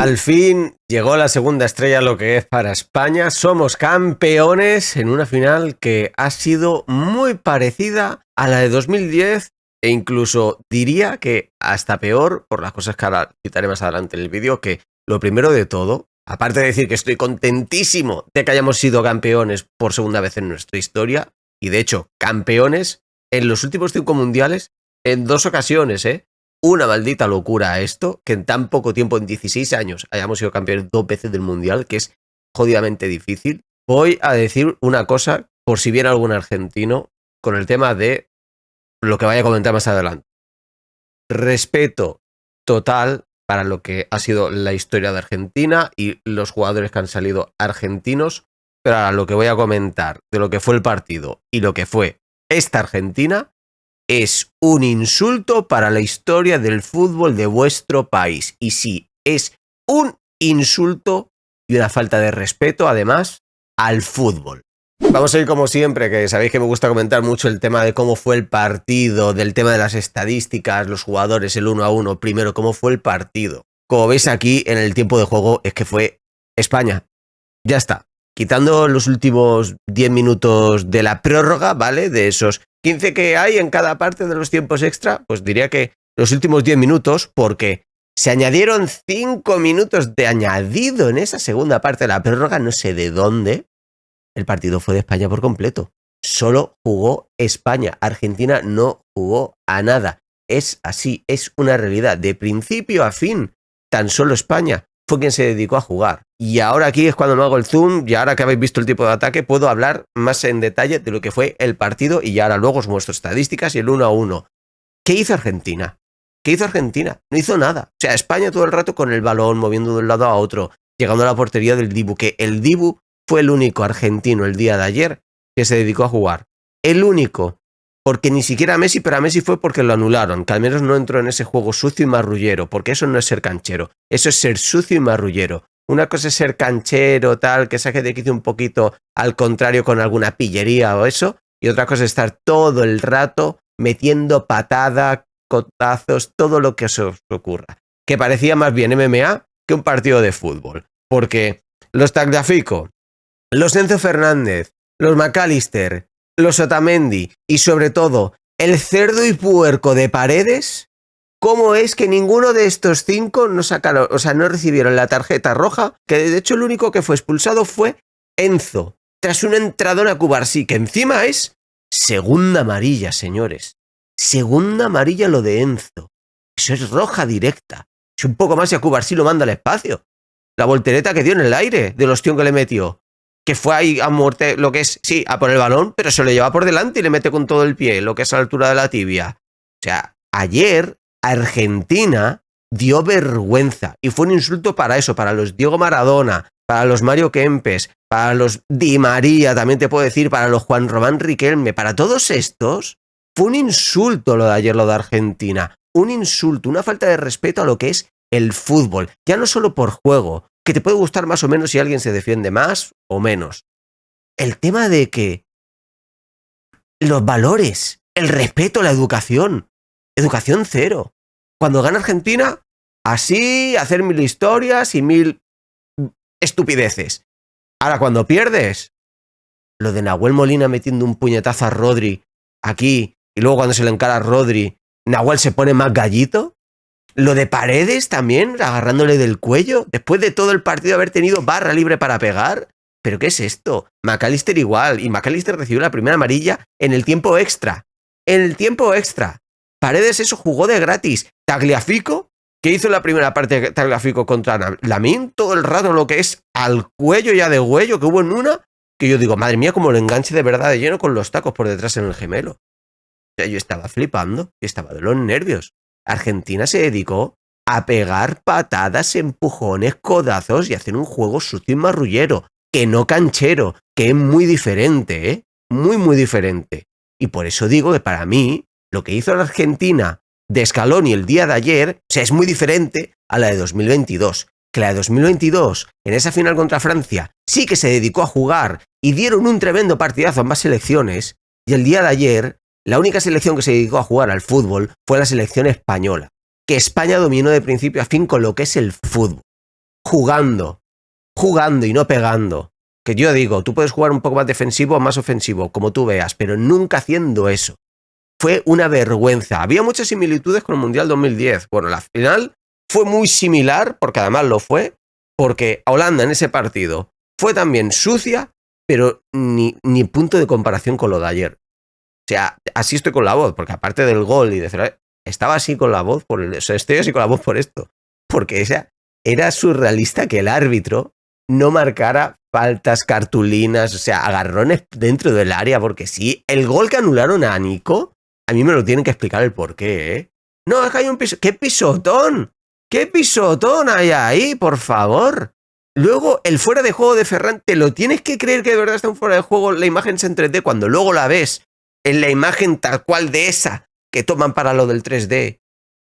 Al fin llegó la segunda estrella, lo que es para España. Somos campeones en una final que ha sido muy parecida a la de 2010 e incluso diría que hasta peor por las cosas que ahora citaré más adelante en el vídeo, que lo primero de todo, aparte de decir que estoy contentísimo de que hayamos sido campeones por segunda vez en nuestra historia, y de hecho campeones en los últimos 5 mundiales en 2 ocasiones, Una maldita locura esto, que en tan poco tiempo, en 16 años, hayamos sido campeones 2 veces del mundial, que es jodidamente difícil. Voy a decir una cosa, por si viene algún argentino, con el tema de lo que vaya a comentar más adelante. Respeto total para lo que ha sido la historia de Argentina y los jugadores que han salido argentinos, pero ahora lo que voy a comentar de lo que fue el partido y lo que fue esta Argentina es un insulto para la historia del fútbol de vuestro país. Y sí, es un insulto y una falta de respeto, además, al fútbol. Vamos a ir como siempre, que sabéis que me gusta comentar mucho el tema de cómo fue el partido, del tema de las estadísticas, los jugadores, el 1-1. Primero, cómo fue el partido. Como veis aquí, en el tiempo de juego, es que fue España. Ya está. Quitando los últimos 10 minutos de la prórroga, ¿vale? De esos 15 que hay en cada parte de los tiempos extra, pues diría que los últimos 10 minutos, porque se añadieron 5 minutos de añadido en esa segunda parte de la prórroga, no sé de dónde, el partido fue de España por completo. Solo jugó España. Argentina no jugó a nada. Es así, es una realidad. De principio a fin, tan solo España fue quien se dedicó a jugar. Y ahora aquí es cuando me hago el zoom, y ahora que habéis visto el tipo de ataque, puedo hablar más en detalle de lo que fue el partido, y ahora luego os muestro estadísticas y el 1-1. ¿Qué hizo Argentina? ¿Qué hizo Argentina? No hizo nada. O sea, España todo el rato con el balón, moviendo de un lado a otro, llegando a la portería del Dibu, que el Dibu fue el único argentino el día de ayer que se dedicó a jugar. El único. Porque ni siquiera Messi, pero a Messi fue porque lo anularon, que al menos no entró en ese juego sucio y marrullero, porque eso no es ser canchero, eso es ser sucio y marrullero. Una cosa es ser canchero, tal, que saque de quicio un poquito al contrario con alguna pillería o eso, y otra cosa es estar todo el rato metiendo patada, cotazos, todo lo que se os ocurra. Que parecía más bien MMA que un partido de fútbol, porque los Tagliafico, los Enzo Fernández, los McAllister, los Otamendi y sobre todo el cerdo y puerco de Paredes, ¿cómo es que ninguno de estos 5 no sacaron, o sea, no recibieron la tarjeta roja? Que de hecho el único que fue expulsado fue Enzo, tras una entradona a Cubarsí, que encima es segunda amarilla, señores. Segunda amarilla lo de Enzo. Eso es roja directa. Si un poco más y a Cubarsí lo manda al espacio. La voltereta que dio en el aire del ostión que le metió. Que fue ahí a muerte, lo que es, sí, a por el balón, pero se lo lleva por delante y le mete con todo el pie, lo que es a la altura de la tibia. O sea, ayer Argentina dio vergüenza y fue un insulto para eso, para los Diego Maradona, para los Mario Kempes, para los Di María, también te puedo decir, para los Juan Román Riquelme, para todos estos, fue un insulto lo de ayer, lo de Argentina. Un insulto, una falta de respeto a lo que es el fútbol, ya no solo por juego, que te puede gustar más o menos si alguien se defiende más o menos. El tema de que los valores, el respeto, la educación cero. Cuando gana Argentina, así, hacer 1000 historias y 1000 estupideces. Ahora, cuando pierdes, lo de Nahuel Molina metiendo un puñetazo a Rodri aquí, y luego cuando se le encara a Rodri, Nahuel se pone más gallito. Lo de Paredes también, agarrándole del cuello, después de todo el partido haber tenido barra libre para pegar. ¿Pero qué es esto? McAllister igual, y McAllister recibió la primera amarilla en el tiempo extra. En el tiempo extra. Paredes eso jugó de gratis. Tagliafico, que hizo la primera parte de Tagliafico contra Lamine, todo el rato lo que es al cuello ya de huello que hubo en una, que yo digo, madre mía, como lo enganche de verdad de lleno con los tacos por detrás en el gemelo. O sea, yo estaba flipando, estaba de los nervios. Argentina se dedicó a pegar patadas, empujones, codazos y hacer un juego sucio y marrullero, que no canchero, que es muy diferente, muy, muy diferente. Y por eso digo que para mí, lo que hizo la Argentina de Scaloni el día de ayer, o sea, es muy diferente a la de 2022. Que la de 2022, en esa final contra Francia, sí que se dedicó a jugar y dieron un tremendo partidazo a ambas selecciones, y el día de ayer, la única selección que se dedicó a jugar al fútbol fue la selección española, que España dominó de principio a fin con lo que es el fútbol. jugando y no pegando. Que yo digo, tú puedes jugar un poco más defensivo o más ofensivo, como tú veas, pero nunca haciendo eso. Fue una vergüenza. Había muchas similitudes con el Mundial 2010. Bueno, la final fue muy similar, porque además lo fue, porque Holanda en ese partido fue también sucia, pero ni punto de comparación con lo de ayer. O sea, así estoy con la voz, porque aparte del gol y de estaba así con la voz, o sea, estoy así con la voz por esto. Porque era surrealista que el árbitro no marcara faltas, cartulinas, o sea, agarrones dentro del área, porque sí, el gol que anularon a Nico, a mí me lo tienen que explicar el por qué, ¿eh? No, es que hay un pisotón. ¿Qué pisotón? ¿Qué pisotón hay ahí, por favor? Luego, el fuera de juego de Ferran, ¿te lo tienes que creer que de verdad está un fuera de juego? La imagen se en 3D, cuando luego la ves en la imagen tal cual de esa que toman para lo del 3D,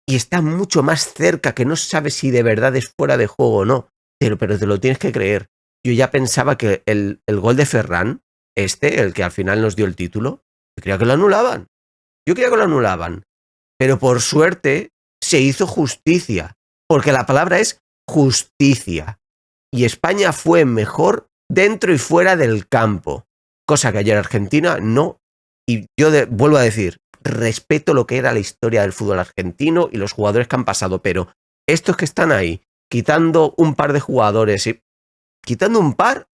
y está mucho más cerca, que no sabes si de verdad es fuera de juego o no, pero te lo tienes que creer. Yo ya pensaba que el gol de Ferran, el que al final nos dio el título, yo creía que lo anulaban. Pero por suerte se hizo justicia, porque la palabra es justicia. Y España fue mejor dentro y fuera del campo, cosa que ayer Argentina no. Y yo vuelvo a decir, respeto lo que era la historia del fútbol argentino y los jugadores que han pasado, pero estos que están ahí, quitando un par de jugadores, quitando un par,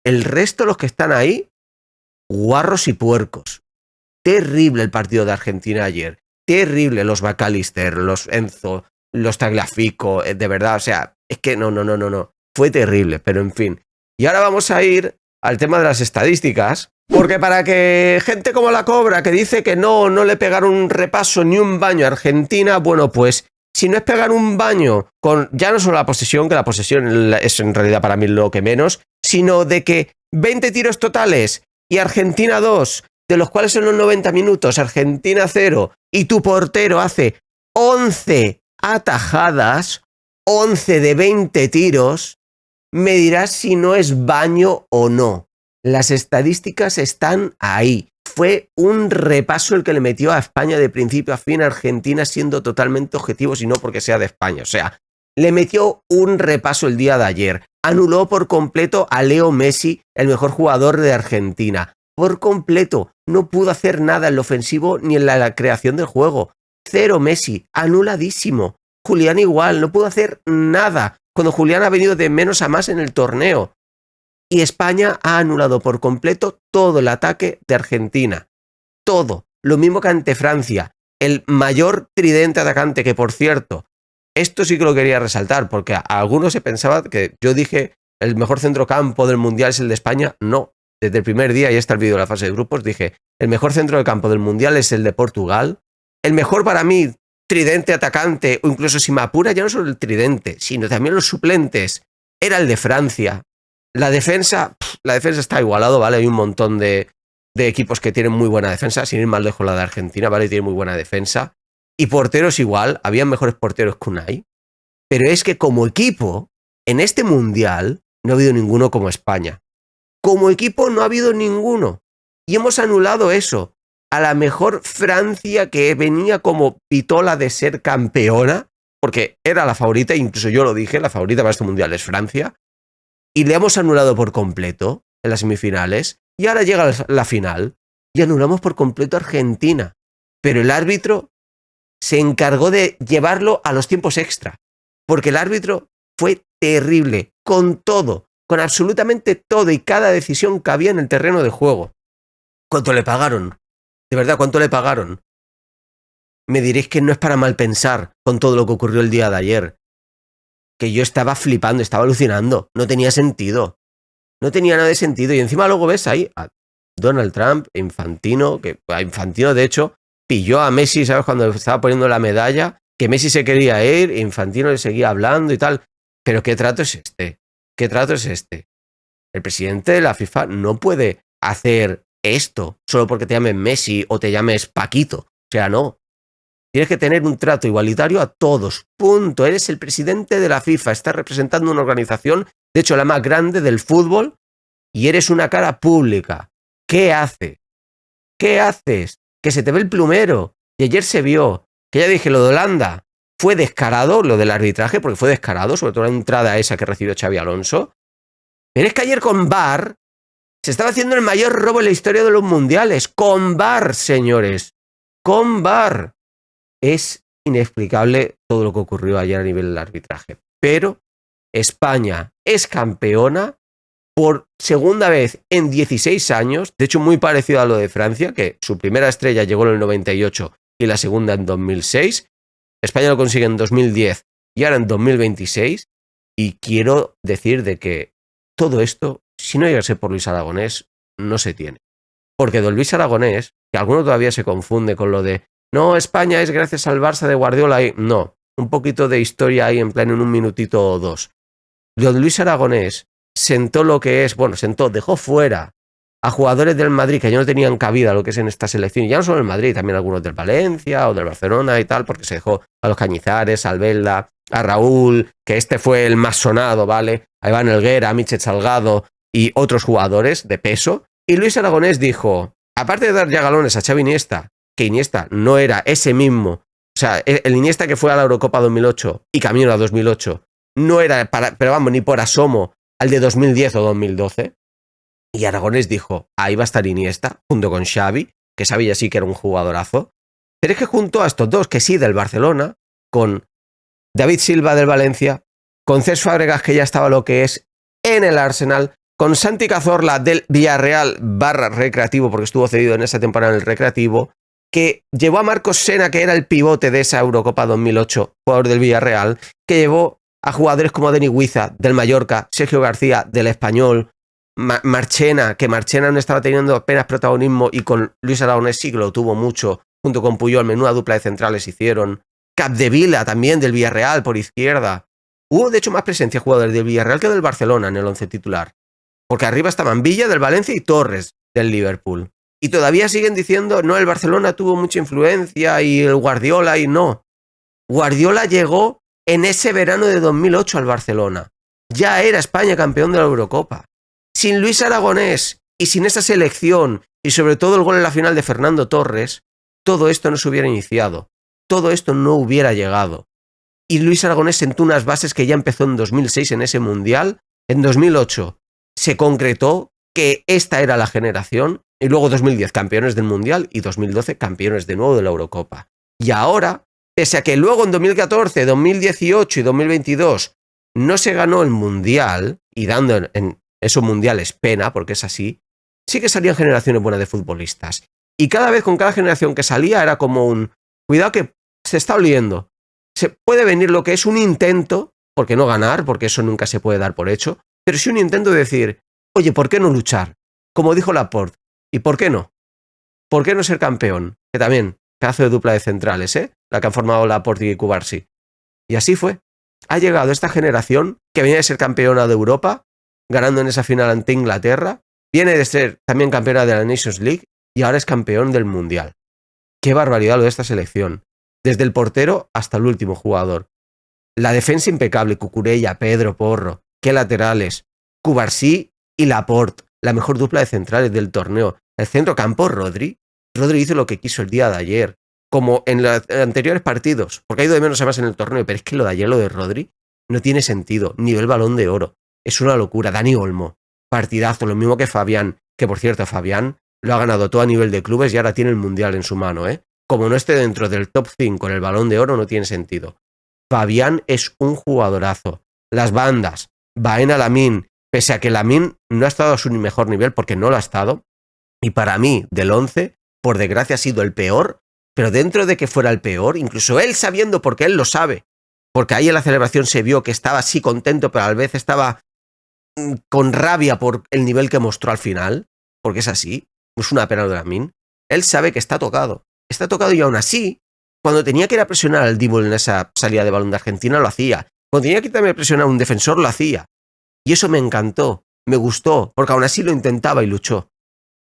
el resto, los que están ahí, guarros y puercos. Terrible el partido de Argentina ayer. Terrible los McAllister, los Enzo, los Tagliafico, de verdad, o sea, es que no. Fue terrible, pero en fin. Y ahora vamos a ir al tema de las estadísticas, porque para que gente como la Cobra, que dice que no le pegaron un repaso ni un baño a Argentina, bueno, pues si no es pegar un baño con ya no solo la posesión, que la posesión es en realidad para mí lo que menos, sino de que 20 tiros totales y Argentina 2, de los cuales en los 90 minutos Argentina 0, y tu portero hace 11 atajadas, 11 de 20 tiros, me dirás si no es baño o no. Las estadísticas están ahí. Fue un repaso el que le metió a España de principio a fin, a Argentina, siendo totalmente objetivos y no porque sea de España. O sea, le metió un repaso el día de ayer. Anuló por completo a Leo Messi, el mejor jugador de Argentina. Por completo. No pudo hacer nada en lo ofensivo ni en la creación del juego. Cero Messi. Anuladísimo. Julián igual. No pudo hacer nada cuando Julián ha venido de menos a más en el torneo. Y España ha anulado por completo todo el ataque de Argentina. Todo. Lo mismo que ante Francia. El mayor tridente atacante, que por cierto, esto sí que lo quería resaltar, porque a algunos se pensaba que yo dije el mejor centrocampo del Mundial es el de España. No. Desde el primer día, y está el vídeo de la fase de grupos, dije, el mejor centro de campo del Mundial es el de Portugal. El mejor para mí tridente atacante, o incluso si me apura ya no solo el tridente, sino también los suplentes, era el de Francia. La defensa está igualado, ¿vale? Hay un montón de equipos que tienen muy buena defensa, sin ir más lejos la de Argentina, ¿vale? Tiene muy buena defensa. Y porteros igual, habían mejores porteros que Unai. Pero es que como equipo, en este Mundial, no ha habido ninguno como España. Como equipo no ha habido ninguno. Y hemos anulado eso. A la mejor Francia, que venía como pitola de ser campeona, porque era la favorita, incluso yo lo dije, la favorita para este Mundial es Francia, y le hemos anulado por completo en las semifinales, y ahora llega la final, y anulamos por completo a Argentina. Pero el árbitro se encargó de llevarlo a los tiempos extra, porque el árbitro fue terrible, con todo, con absolutamente todo y cada decisión que había en el terreno de juego. ¿Cuánto le pagaron? De verdad, ¿cuánto le pagaron? Me diréis que no es para mal pensar con todo lo que ocurrió el día de ayer. Que yo estaba flipando, estaba alucinando. No tenía sentido. No tenía nada de sentido. Y encima luego ves ahí a Donald Trump, Infantino, que a Infantino de hecho pilló a Messi, ¿sabes? Cuando estaba poniendo la medalla, que Messi se quería ir, e Infantino le seguía hablando y tal. Pero ¿qué trato es este? ¿Qué trato es este? El presidente de la FIFA no puede hacer esto solo porque te llames Messi o te llames Paquito. O sea, no. Tienes que tener un trato igualitario a todos. Punto. Eres el presidente de la FIFA. Estás representando una organización, de hecho la más grande del fútbol, y eres una cara pública. ¿Qué haces? ¿Qué haces? Que se te ve el plumero. Y ayer se vio. Que ya dije, lo de Holanda fue descarado lo del arbitraje, porque fue descarado, sobre todo la entrada esa que recibió Xabi Alonso. Pero es que ayer con VAR se estaba haciendo el mayor robo en la historia de los mundiales. Con VAR, señores. Con VAR. Es inexplicable todo lo que ocurrió ayer a nivel del arbitraje. Pero España es campeona por segunda vez en 16 años. De hecho, muy parecido a lo de Francia, que su primera estrella llegó en el 98 y la segunda en 2006. España lo consigue en 2010 y ahora en 2026. Y quiero decir de que todo esto, si no llega a ser por Luis Aragonés, no se tiene. Porque don Luis Aragonés, que alguno todavía se confunde con lo de no, España es gracias al Barça de Guardiola. No, un poquito de historia ahí en plan en un minutito o dos. Don Luis Aragonés sentó lo que es, bueno, dejó fuera a jugadores del Madrid que ya no tenían cabida lo que es en esta selección, y ya no solo el Madrid, también algunos del Valencia o del Barcelona y tal, porque se dejó a los Cañizares, a Albelda, a Raúl, que este fue el más sonado, ¿vale? A Iván Helguera, a Michel Salgado y otros jugadores de peso. Y Luis Aragonés dijo, aparte de dar ya galones a Xavi Iniesta, que Iniesta no era ese mismo, o sea, el Iniesta que fue a la Eurocopa 2008 y camino a 2008, no era, pero vamos, ni por asomo al de 2010 o 2012. Y Aragonés dijo, ahí va a estar Iniesta, junto con Xavi, que Xavi ya sí que era un jugadorazo. Pero es que junto a estos dos, que sí, del Barcelona, con David Silva del Valencia, con Cesc Fàbregas, que ya estaba lo que es en el Arsenal, con Santi Cazorla del Villarreal /Recreativo, porque estuvo cedido en esa temporada en el Recreativo, que llevó a Marcos Sena, que era el pivote de esa Eurocopa 2008, jugador del Villarreal, que llevó a jugadores como Dani Huiza del Mallorca, Sergio García del Español, Marchena, que Marchena no estaba teniendo apenas protagonismo y con Luis Aragonés sí que lo tuvo mucho, junto con Puyol, menuda dupla de centrales hicieron. Capdevila también del Villarreal por izquierda. Hubo de hecho más presencia de jugadores del Villarreal que del Barcelona en el once titular, porque arriba estaban Villa del Valencia y Torres del Liverpool. Y todavía siguen diciendo, no, el Barcelona tuvo mucha influencia y el Guardiola, y no. Guardiola llegó en ese verano de 2008 al Barcelona. Ya era España campeón de la Eurocopa. Sin Luis Aragonés y sin esa selección y sobre todo el gol en la final de Fernando Torres, todo esto no se hubiera iniciado. Todo esto no hubiera llegado. Y Luis Aragonés sentó unas bases que ya empezó en 2006 en ese Mundial. En 2008 se concretó que esta era la generación. Y luego 2010 campeones del Mundial y 2012 campeones de nuevo de la Eurocopa. Y ahora, pese a que luego en 2014, 2018 y 2022 no se ganó el Mundial, y dando en esos mundiales pena, porque es así, sí que salían generaciones buenas de futbolistas. Y cada vez con cada generación que salía era como un, cuidado que se está oliendo. Se puede venir lo que es un intento, porque no ganar, porque eso nunca se puede dar por hecho, pero sí un intento de decir, oye, ¿por qué no luchar? Como dijo Laporte. ¿Y por qué no? ¿Por qué no ser campeón? Que también, pedazo de dupla de centrales, la que han formado Laporte y Cubarsí. Y así fue. Ha llegado esta generación que venía de ser campeona de Europa, ganando en esa final ante Inglaterra, viene de ser también campeona de la Nations League y ahora es campeón del Mundial. Qué barbaridad lo de esta selección. Desde el portero hasta el último jugador. La defensa impecable, Cucurella, Pedro Porro, qué laterales, Cubarsí y Laporte, la mejor dupla de centrales del torneo. El centro campo, Rodri hizo lo que quiso el día de ayer, como en los anteriores partidos, porque ha ido de menos a más en el torneo, pero es que lo de ayer, lo de Rodri, no tiene sentido, nivel Balón de Oro, es una locura. Dani Olmo, partidazo, lo mismo que Fabián, que por cierto, Fabián lo ha ganado todo a nivel de clubes y ahora tiene el Mundial en su mano, Como no esté dentro del top 5 en el Balón de Oro, no tiene sentido. Fabián es un jugadorazo. Las bandas, Baena Lamine, pese a que Lamine no ha estado a su mejor nivel, porque no lo ha estado, y para mí, del 11, por desgracia ha sido el peor, pero dentro de que fuera el peor, incluso él sabiendo, porque él lo sabe, porque ahí en la celebración se vio que estaba así contento, pero a la vez estaba con rabia por el nivel que mostró al final, porque es así, es una pena de Lamine. Él sabe que está tocado y aún así, cuando tenía que ir a presionar al Dibu en esa salida de balón de Argentina, lo hacía. Cuando tenía que también presionar a un defensor, lo hacía. Y eso me encantó, me gustó, porque aún así lo intentaba y luchó.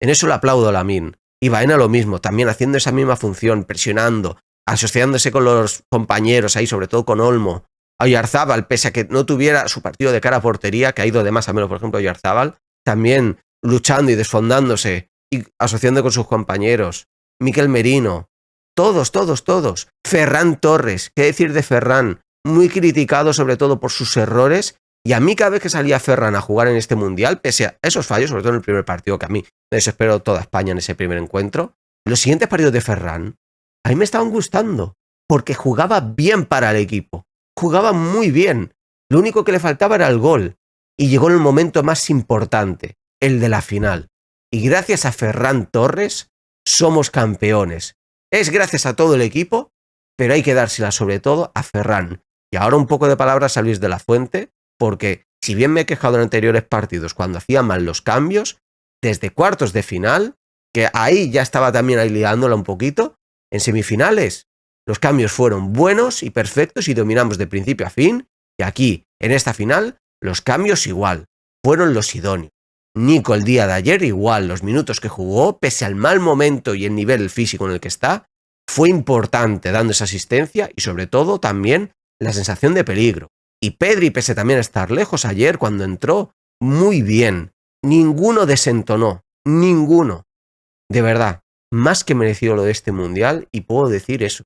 En eso le aplaudo a Lamine. Y Baena lo mismo, también haciendo esa misma función, presionando, asociándose con los compañeros ahí, sobre todo con Olmo. A Oyarzábal, pese a que no tuviera su partido de cara a portería, que ha ido de más a menos, por ejemplo, Oyarzábal, también luchando y desfondándose y asociando con sus compañeros. Mikel Merino, Todos, todos, todos. Ferran Torres, ¿qué decir de Ferran? Muy criticado sobre todo por sus errores. Y a mí cada vez que salía Ferran a jugar en este Mundial, pese a esos fallos, sobre todo en el primer partido, que a mí me desesperó toda España en ese primer encuentro, los siguientes partidos de Ferran a mí me estaban gustando, porque jugaba bien para el equipo. Jugaba muy bien. Lo único que le faltaba era el gol. Y llegó en el momento más importante, el de la final. Y gracias a Ferran Torres, somos campeones. Es gracias a todo el equipo, pero hay que dársela sobre todo a Ferran. Y ahora un poco de palabras a Luis de la Fuente, porque si bien me he quejado en anteriores partidos cuando hacía mal los cambios, desde cuartos de final, que ahí ya estaba también ahí liándola un poquito, en semifinales los cambios fueron buenos y perfectos y dominamos de principio a fin, y aquí, en esta final, los cambios igual, fueron los idóneos. Nico el día de ayer igual, los minutos que jugó, pese al mal momento y el nivel físico en el que está, fue importante dando esa asistencia y sobre todo también la sensación de peligro. Y Pedri, pese también a estar lejos ayer cuando entró, muy bien. Ninguno desentonó, ninguno. De verdad, más que merecido lo de este Mundial y puedo decir eso.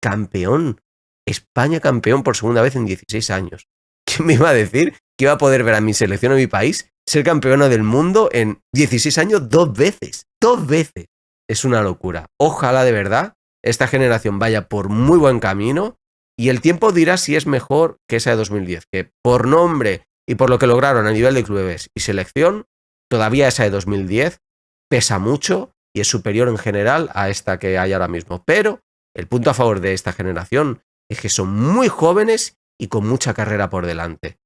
Campeón. España campeón por segunda vez en 16 años. ¿Quién me iba a decir que iba a poder ver a mi selección o mi país ser campeona del mundo en 16 años 2 veces? 2 veces. Es una locura. Ojalá de verdad esta generación vaya por muy buen camino y el tiempo dirá si es mejor que esa de 2010, que por nombre y por lo que lograron a nivel de clubes y selección, todavía esa de 2010 pesa mucho y es superior en general a esta que hay ahora mismo. Pero el punto a favor de esta generación es que son muy jóvenes y con mucha carrera por delante.